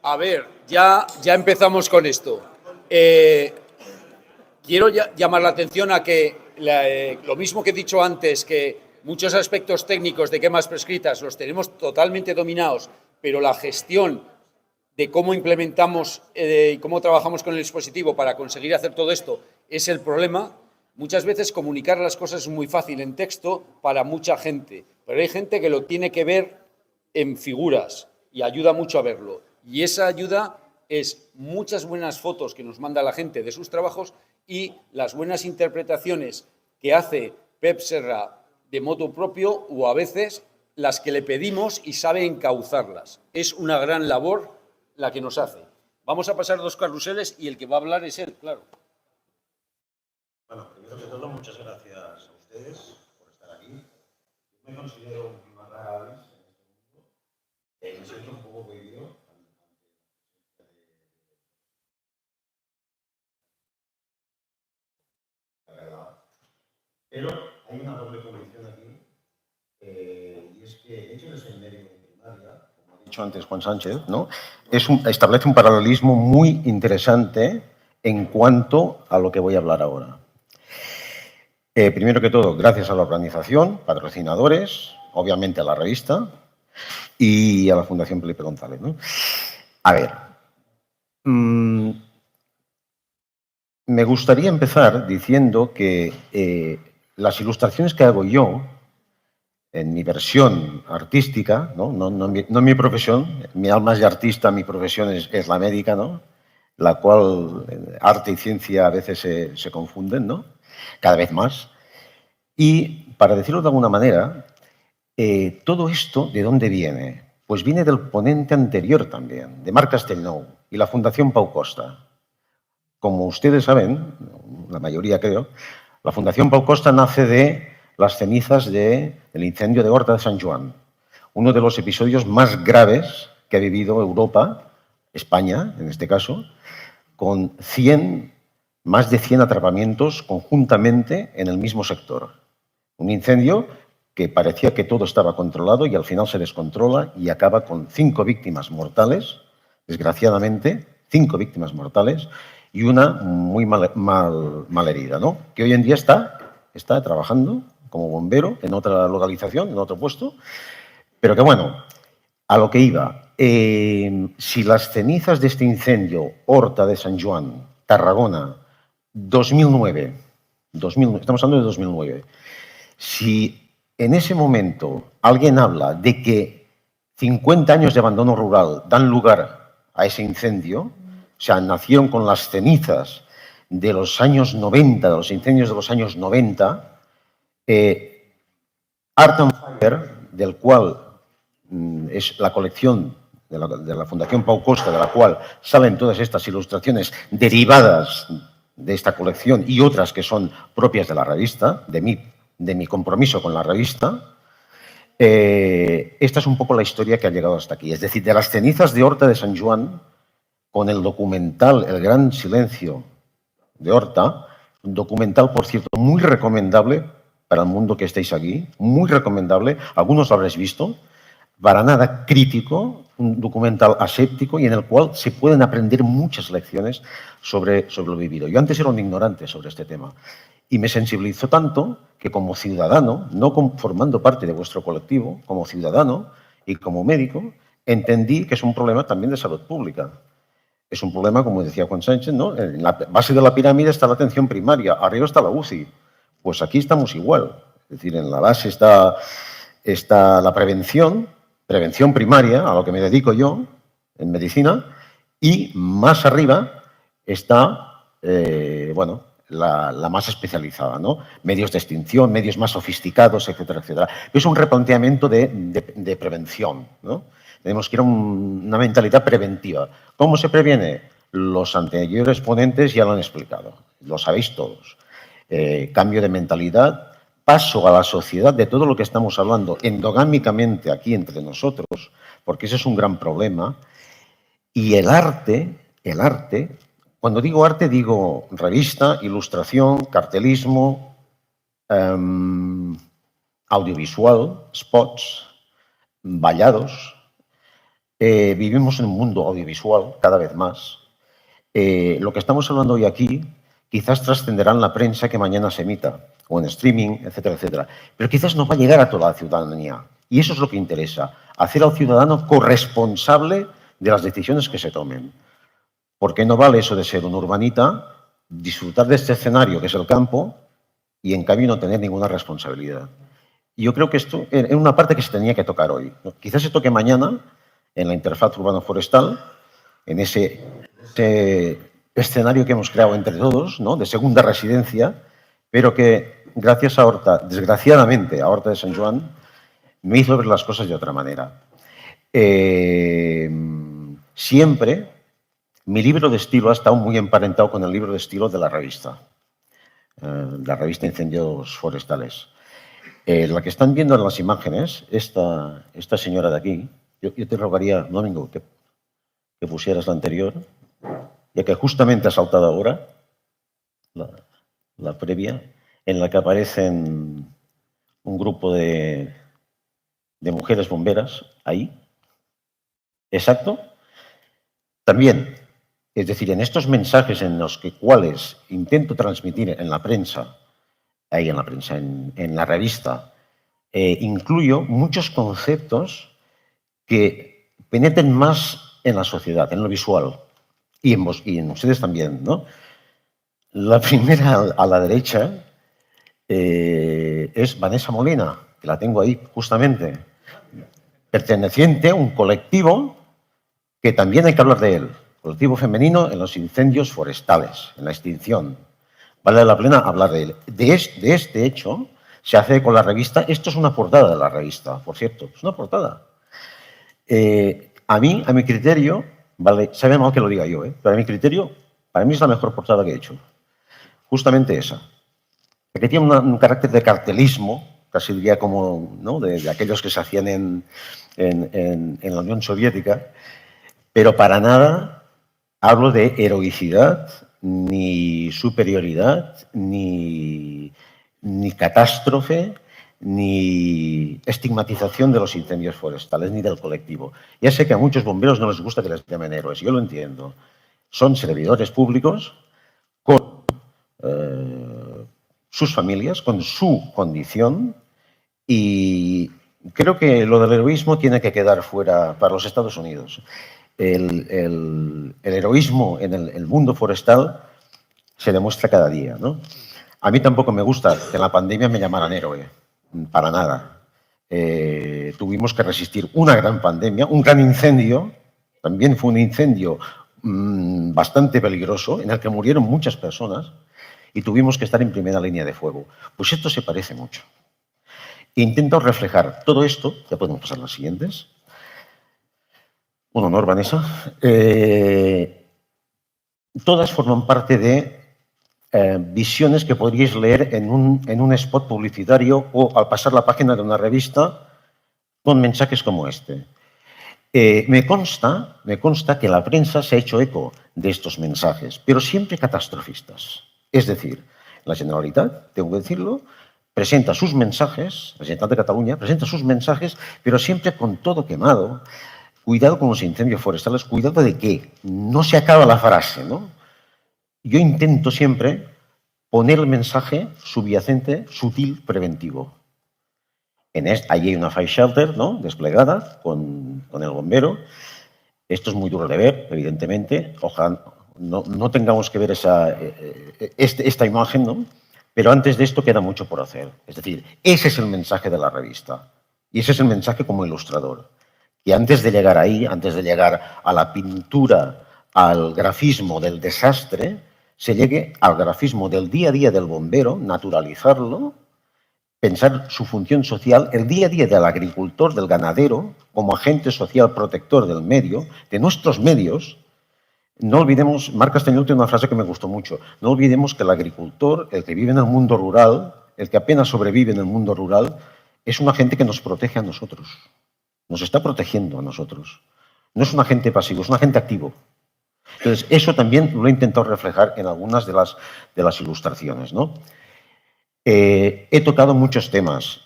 A ver, ya empezamos con esto. Quiero llamar la atención a que lo mismo que he dicho antes, que muchos aspectos técnicos de quemas prescritas los tenemos totalmente dominados, pero la gestión de cómo implementamos y cómo trabajamos con el dispositivo para conseguir hacer todo esto es el problema. Muchas veces comunicar las cosas es muy fácil en texto para mucha gente, pero hay gente que lo tiene que ver en figuras y ayuda mucho a verlo. Y esa ayuda es muchas buenas fotos que nos manda la gente de sus trabajos y las buenas interpretaciones que hace Pep Serra de motu propio, o a veces las que le pedimos y sabe encauzarlas. Es una gran labor la que nos hace. Vamos a pasar 2 carruseles y el que va a hablar es él, claro. Bueno, primero que todo, muchas gracias a ustedes por estar aquí. Yo me considero un rara avis en este mundo. Me siento un poco cohibido. Pero hay una doble condición aquí, y es que el hecho de ser médico de primaria, como ha dicho antes Juan Sánchez, ¿no? Establece un paralelismo muy interesante en cuanto a lo que voy a hablar ahora. Primero que todo, gracias a la organización, patrocinadores, obviamente a la revista y a la Fundación Felipe González, ¿no? A ver, me gustaría empezar diciendo que las ilustraciones que hago yo, en mi versión artística, no mi profesión, mi alma es de artista, mi profesión es la médica, ¿no? La cual arte y ciencia a veces se confunden, ¿no? Cada vez más. Y, para decirlo de alguna manera, todo esto, ¿de dónde viene? Pues viene del ponente anterior también, de Marc Castellnou y la Fundación Pau Costa. Como ustedes saben, la mayoría creo, la Fundación Pau Costa nace de las cenizas del incendio de Horta de Sant Joan, uno de los episodios más graves que ha vivido Europa, España en este caso, con más de 100 atrapamientos conjuntamente en el mismo sector. Un incendio que parecía que todo estaba controlado y al final se descontrola y acaba con 5 víctimas mortales, desgraciadamente, 5 víctimas mortales y una muy mal herida, ¿no? Que hoy en día está trabajando como bombero en otra localización, en otro puesto, pero que bueno, a lo que iba. Si las cenizas de este incendio, Horta de Sant Joan, Tarragona, 2009, estamos hablando de 2009, si en ese momento alguien habla de que 50 años de abandono rural dan lugar a ese incendio, o sea, nacieron con las cenizas de los años 90, de los incendios de los años 90, Art and Fire, del cual es la colección de la Fundación Pau Costa, de la cual salen todas estas ilustraciones derivadas de esta colección y otras que son propias de la revista, de mi compromiso con la revista. Esta es un poco la historia que ha llegado hasta aquí. Es decir, de las cenizas de Horta de Sant Joan, con el documental El gran silencio de Horta, un documental, por cierto, muy recomendable para el mundo que estéis aquí, muy recomendable, algunos lo habréis visto, para nada crítico, un documental aséptico y en el cual se pueden aprender muchas lecciones sobre lo vivido. Yo antes era un ignorante sobre este tema y me sensibilizó tanto que como ciudadano, no formando parte de vuestro colectivo, como ciudadano y como médico, entendí que es un problema también de salud pública. Es un problema, como decía Juan Sánchez, ¿no? En la base de la pirámide está la atención primaria, arriba está la UCI. Pues aquí estamos igual. Es decir, en la base está la prevención primaria, a lo que me dedico yo en medicina, y más arriba está, la más especializada, ¿no? Medios de extinción, medios más sofisticados, etcétera, etcétera. Es un replanteamiento de prevención, ¿no? Tenemos que ir a una mentalidad preventiva. ¿Cómo se previene? Los anteriores ponentes ya lo han explicado, lo sabéis todos. Cambio de mentalidad, paso a la sociedad de todo lo que estamos hablando endogámicamente aquí entre nosotros, porque ese es un gran problema. Y el arte, cuando digo arte digo revista, ilustración, cartelismo, audiovisual, spots, vallados, Vivimos en un mundo audiovisual cada vez más. Lo que estamos hablando hoy aquí quizás trascenderá en la prensa que mañana se emita, o en streaming, etcétera, etcétera. Pero quizás no va a llegar a toda la ciudadanía. Y eso es lo que interesa, hacer al ciudadano corresponsable de las decisiones que se tomen. Porque no vale eso de ser un urbanita, disfrutar de este escenario que es el campo y en cambio no tener ninguna responsabilidad. Y yo creo que esto es una parte que se tenía que tocar hoy. Quizás se toque mañana en la interfaz urbano-forestal, en ese escenario que hemos creado entre todos, ¿no?, de segunda residencia, pero que gracias a Horta, desgraciadamente a Horta de Sant Joan, me hizo ver las cosas de otra manera. Siempre mi libro de estilo ha estado muy emparentado con el libro de estilo de la revista Incendios Forestales. La que están viendo en las imágenes, esta señora de aquí, yo te rogaría, Domingo, que pusieras la anterior, ya que justamente ha saltado ahora, la previa, en la que aparecen un grupo de mujeres bomberas, ahí. Exacto. También, es decir, en estos mensajes en los cuales intento transmitir en la prensa, en la revista, incluyo muchos conceptos que penetren más en la sociedad, en lo visual, y en ustedes también, ¿no? La primera a la derecha es Vanessa Molina, que la tengo ahí justamente, perteneciente a un colectivo que también hay que hablar de él, colectivo femenino en los incendios forestales, en la extinción. Vale la pena hablar de él. De este hecho se hace con la revista. Esto es una portada de la revista, por cierto, es una portada. A mi criterio, vale, sabe mal que lo diga yo, pero a mi criterio, para mí es la mejor portada que he hecho. Justamente esa. Porque tiene un carácter de cartelismo, casi diría como, ¿no?, de aquellos que se hacían en la Unión Soviética, pero para nada hablo de heroicidad, ni superioridad, ni catástrofe, ni estigmatización de los incendios forestales, ni del colectivo. Ya sé que a muchos bomberos no les gusta que les llamen héroes, yo lo entiendo. Son servidores públicos con sus familias, con su condición, y creo que lo del heroísmo tiene que quedar fuera para los Estados Unidos. El heroísmo en el mundo forestal se demuestra cada día, ¿no? A mí tampoco me gusta que en la pandemia me llamaran héroe, para nada. Tuvimos que resistir una gran pandemia, un gran incendio, también fue un incendio bastante peligroso, en el que murieron muchas personas y tuvimos que estar en primera línea de fuego. Pues esto se parece mucho. Intento reflejar todo esto, ya podemos pasar a las siguientes. Un honor, Vanessa. Todas forman parte de visiones que podríais leer en un spot publicitario o al pasar la página de una revista con mensajes como este. Me consta que la prensa se ha hecho eco de estos mensajes, pero siempre catastrofistas. Es decir, la Generalitat, tengo que decirlo, presenta sus mensajes, la Generalitat de Cataluña presenta sus mensajes, pero siempre con todo quemado. Cuidado con los incendios forestales, cuidado de que no se acaba la frase, ¿no? Yo intento siempre poner el mensaje subyacente, sutil, preventivo. Allí hay una fire shelter, ¿no?, desplegada con el bombero. Esto es muy duro de ver, evidentemente. Ojalá no tengamos que ver esta imagen, ¿no? Pero antes de esto queda mucho por hacer. Es decir, ese es el mensaje de la revista. Y ese es el mensaje como ilustrador. Y antes de llegar ahí, antes de llegar a la pintura, al grafismo del desastre, se llegue al grafismo del día a día del bombero, naturalizarlo, pensar su función social, el día a día del agricultor, del ganadero, como agente social protector del medio, de nuestros medios. No olvidemos, Marc Castañón tiene una frase que me gustó mucho, no olvidemos que el agricultor, el que vive en el mundo rural, el que apenas sobrevive en el mundo rural, es un agente que nos protege a nosotros. Nos está protegiendo a nosotros. No es un agente pasivo, es un agente activo. Entonces, eso también lo he intentado reflejar en algunas de las ilustraciones, ¿no? He tocado muchos temas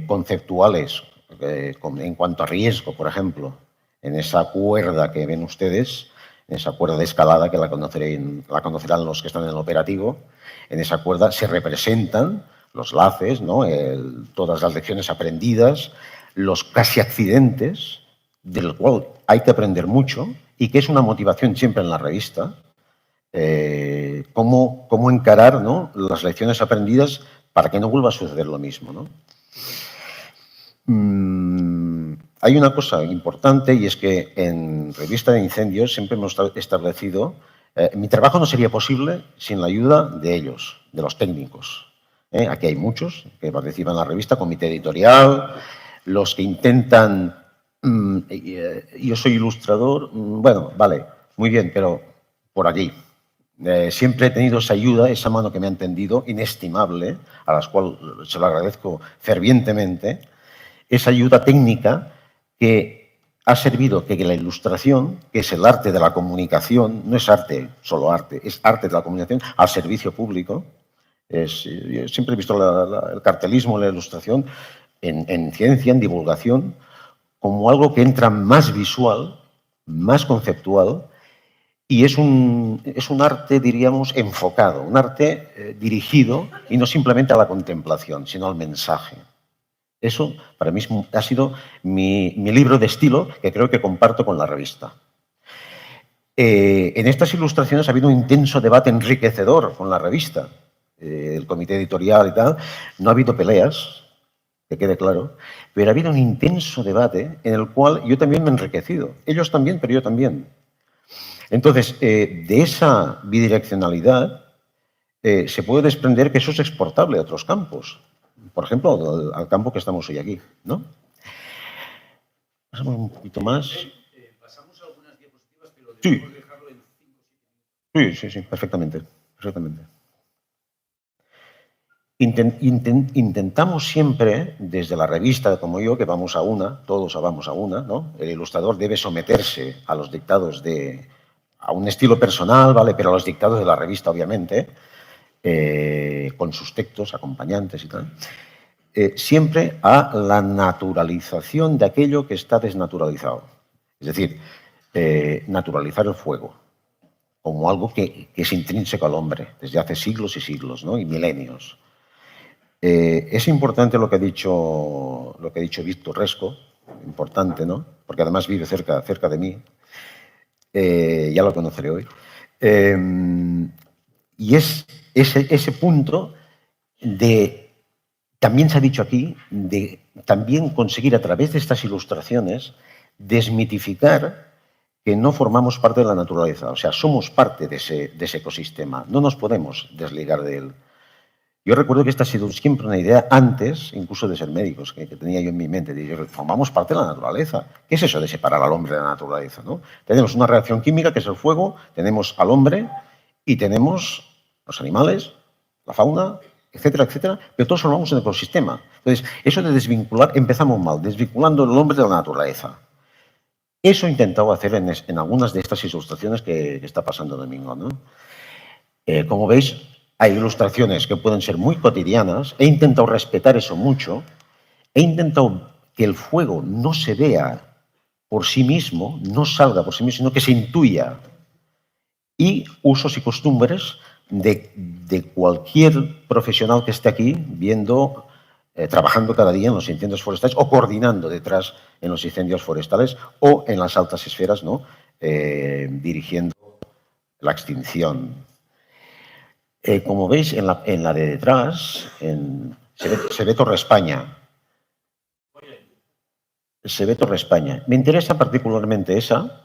conceptuales en cuanto a riesgo, por ejemplo. En esa cuerda que ven ustedes, en esa cuerda de escalada que la conocerán los que están en el operativo, en esa cuerda se representan los laces, ¿no? Todas las lecciones aprendidas, los casi accidentes, del cual hay que aprender mucho y que es una motivación siempre en la revista, cómo encarar, ¿no?, las lecciones aprendidas para que no vuelva a suceder lo mismo, ¿no? Hay una cosa importante y es que en Revista de Incendios siempre hemos establecido mi trabajo no sería posible sin la ayuda de ellos, de los técnicos. Aquí hay muchos que participan en la revista, comité editorial, los que intentan... yo soy ilustrador, bueno, vale, muy bien, pero por aquí. Siempre he tenido esa ayuda, esa mano que me han tendido, inestimable, a las cuales se lo agradezco fervientemente, esa ayuda técnica que ha servido que la ilustración, que es el arte de la comunicación, no es arte, solo arte, es arte de la comunicación al servicio público. Yo siempre he visto el cartelismo, la ilustración, en ciencia, en divulgación, como algo que entra más visual, más conceptual, y es un arte, diríamos, enfocado, un arte dirigido y no simplemente a la contemplación, sino al mensaje. Eso, para mí, ha sido mi libro de estilo, que creo que comparto con la revista. En estas ilustraciones ha habido un intenso debate enriquecedor con la revista, el comité editorial y tal. No ha habido peleas, que quede claro, pero ha habido un intenso debate en el cual yo también me he enriquecido. Ellos también, pero yo también. Entonces, de esa bidireccionalidad se puede desprender que eso es exportable a otros campos. Por ejemplo, al campo que estamos hoy aquí, ¿no? Pasamos un poquito más. Pasamos algunas diapositivas, pero debemos dejarlo en 5. Sí, perfectamente. Intentamos siempre, desde la revista, como yo, que vamos a una, todos vamos a una, ¿no? El ilustrador debe someterse a los dictados a un estilo personal, ¿vale? Pero a los dictados de la revista, obviamente, con sus textos, acompañantes y tal. Siempre a la naturalización de aquello que está desnaturalizado. Es decir, naturalizar el fuego como algo que es intrínseco al hombre desde hace siglos y siglos, ¿no? Y milenios. Es importante lo que ha dicho Víctor Resco, importante, ¿no? Porque además vive cerca de mí. Ya lo conoceré hoy. Y es ese punto de... También se ha dicho aquí de también conseguir a través de estas ilustraciones desmitificar que no formamos parte de la naturaleza. O sea, somos parte de ese ecosistema. No nos podemos desligar de él. Yo recuerdo que esta ha sido siempre una idea antes, incluso de ser médicos, que tenía yo en mi mente. De, formamos parte de la naturaleza. ¿Qué es eso de separar al hombre de la naturaleza, ¿no? Tenemos una reacción química, que es el fuego, tenemos al hombre y tenemos los animales, la fauna, etcétera, etcétera, pero todos formamos un ecosistema. Entonces, eso de desvincular, empezamos mal, desvinculando el hombre de la naturaleza. Eso he intentado hacer en algunas de estas ilustraciones que está pasando Domingo, ¿no? Como veis, hay ilustraciones que pueden ser muy cotidianas. He intentado respetar eso mucho. He intentado que el fuego no se vea por sí mismo, no salga por sí mismo, sino que se intuya. Y usos y costumbres de cualquier profesional que esté aquí viendo, trabajando cada día en los incendios forestales o coordinando detrás en los incendios forestales o en las altas esferas, ¿no? Dirigiendo la extinción. Como veis, en la de detrás se ve Torre España. Se ve Torre España. Me interesa particularmente esa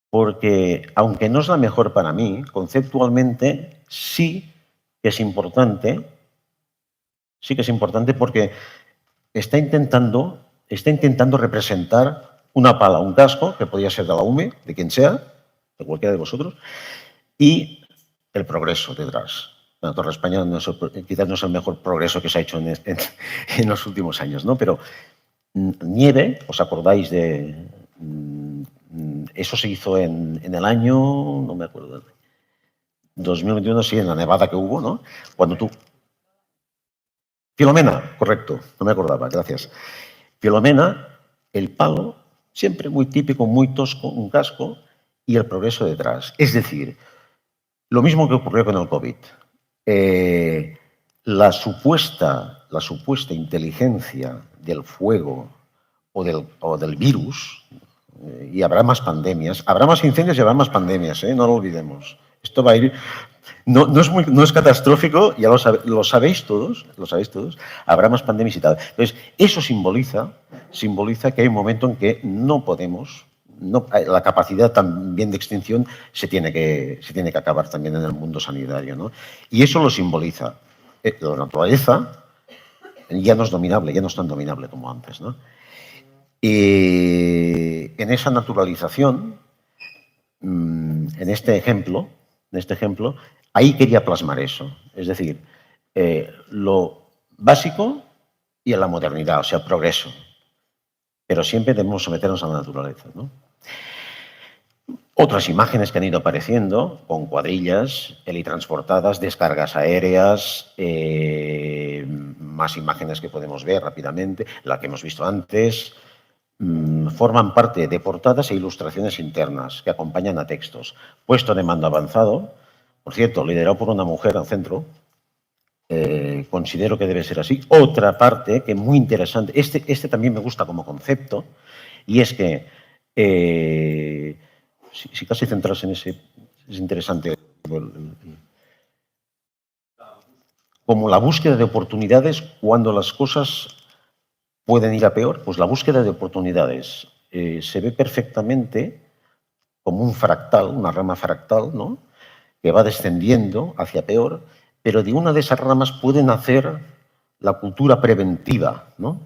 porque, aunque no es la mejor para mí, conceptualmente sí que es importante porque está intentando representar una pala, un casco, que podría ser de la UME, de quien sea, de cualquiera de vosotros, y el progreso detrás. La Torre España quizás no es el mejor progreso que se ha hecho en los últimos años, ¿no? Pero nieve, ¿os acordáis de...? Eso se hizo en el año, no me acuerdo, 2021, sí, en la nevada que hubo, ¿no? Cuando tú... Filomena, correcto, no me acordaba, gracias. Filomena, el palo, siempre muy típico, muy tosco, un casco, y el progreso detrás. Es decir, lo mismo que ocurrió con el COVID. La supuesta inteligencia del fuego o del virus, y habrá más pandemias, habrá más incendios y habrá más pandemias, no lo olvidemos. Esto va a ir... No es catastrófico, ya lo sabéis todos, habrá más pandemias y tal. Entonces, eso simboliza que hay un momento en que no podemos, la capacidad también de extinción se tiene que acabar también en el mundo sanitario, ¿no? Y eso lo simboliza. La naturaleza ya no es dominable, ya no es tan dominable como antes, ¿no? Y en esa naturalización, en este ejemplo, ahí quería plasmar eso. Es decir, lo básico y a la modernidad, o sea, progreso. Pero siempre debemos someternos a la naturaleza, ¿no? Otras imágenes que han ido apareciendo, con cuadrillas, helitransportadas, descargas aéreas, más imágenes que podemos ver rápidamente, la que hemos visto antes, forman parte de portadas e ilustraciones internas que acompañan a textos. Puesto de mando avanzado, por cierto, liderado por una mujer al centro, considero que debe ser así. Otra parte que es muy interesante, este también me gusta como concepto, y es que, si casi centrarse en ese, es interesante, como la búsqueda de oportunidades cuando las cosas pueden ir a peor, pues la búsqueda de oportunidades se ve perfectamente como un fractal, una rama fractal, ¿no? Que va descendiendo hacia peor, pero de una de esas ramas puede nacer la cultura preventiva, ¿no?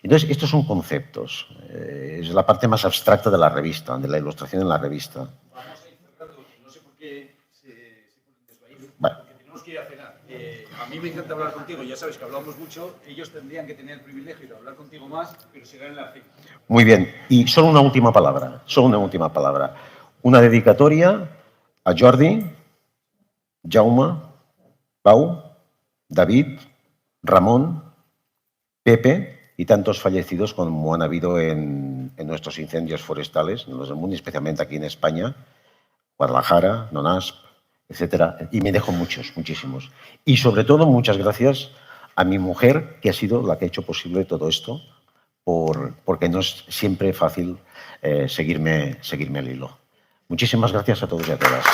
Entonces, estos son conceptos. Es la parte más abstracta de la revista, de la ilustración en la revista. Vamos a ir cerrando. No sé por qué se ponen desvaídos, Vale. porque tenemos que ir a cenar. A mí me encanta hablar contigo, ya sabes que hablamos mucho. Ellos tendrían que tener el privilegio de hablar contigo más, pero será en la cena. Muy bien. Y solo una última palabra, Una dedicatoria a Jordi, Jaume, Pau, David, Ramón, Pepe y tantos fallecidos como han habido en nuestros incendios forestales, en los del mundo, especialmente aquí en España, Guadalajara, Nonasp, etcétera. Y me dejo muchos, muchísimos. Y sobre todo, muchas gracias a mi mujer, que ha sido la que ha hecho posible todo esto, porque no es siempre fácil seguirme el hilo. Muchísimas gracias a todos y a todas.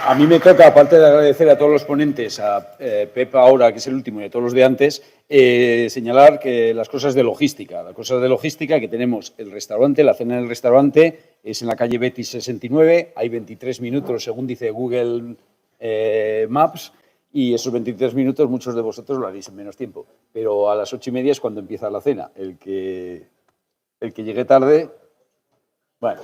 A mí me toca, aparte de agradecer a todos los ponentes, a Pepa ahora, que es el último, y a todos los de antes, señalar que las cosas de logística. Que tenemos el restaurante, la cena en el restaurante, es en la calle Betis 69, hay 23 minutos, según dice Google Maps, y esos 23 minutos muchos de vosotros lo haréis en menos tiempo. Pero a las 8:30 es cuando empieza la cena. El que llegue tarde, bueno...